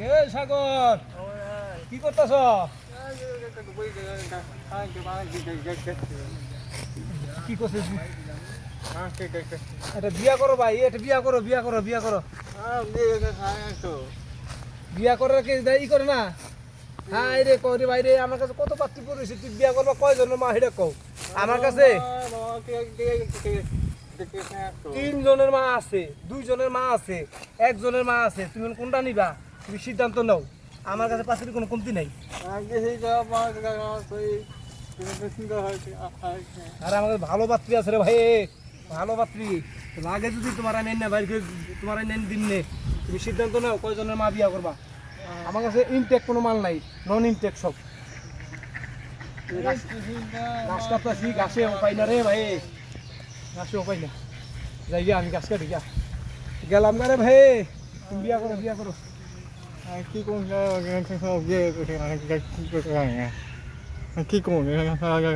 কে সাগর কি করতেছ? কি করছিস? এটা বিয়া করো ভাই, এটা বিয়া করো, বিয়া করো, বিয়া করো, বিয়া করার কে ই করে না। হ্যাঁ রে করি ভাই রে, আমার কাছে কত পাত্রী পড়েছে, তুই বিয়া করবা কয়জনের মা হেডে কও। আমার কাছে 3 জনের মা আছে, 2 জনের মা আছে, 1 জনের মা আছে, তুমি কোনটা নিবা? তুমি সিদ্ধান্ত নাও। আমার কাছে পাত্রীর কোনো কমতি নাই। আরে আমাদের ভালো পাত্রী আছে রে ভাই, ভালো পাত্রী লাগে। যদি তোমার নেন না ভাই, তোমার নেন দিন নে, তুমি সিদ্ধান্ত নাও কয়জনের মা বিয়া করবা। আমার কাছে ইনটেক কোনো মাল নাই, নন ইনটেক সব। গাছ কাটতাছি, গাছে উপায় না রে ভাই, গাছে উপায় না। যাই গিয়া আমি গাছ কাটি গিয়া গেলাম না রে ভাই। তুমি বিয়া করো, বিয়া করো। কি কোন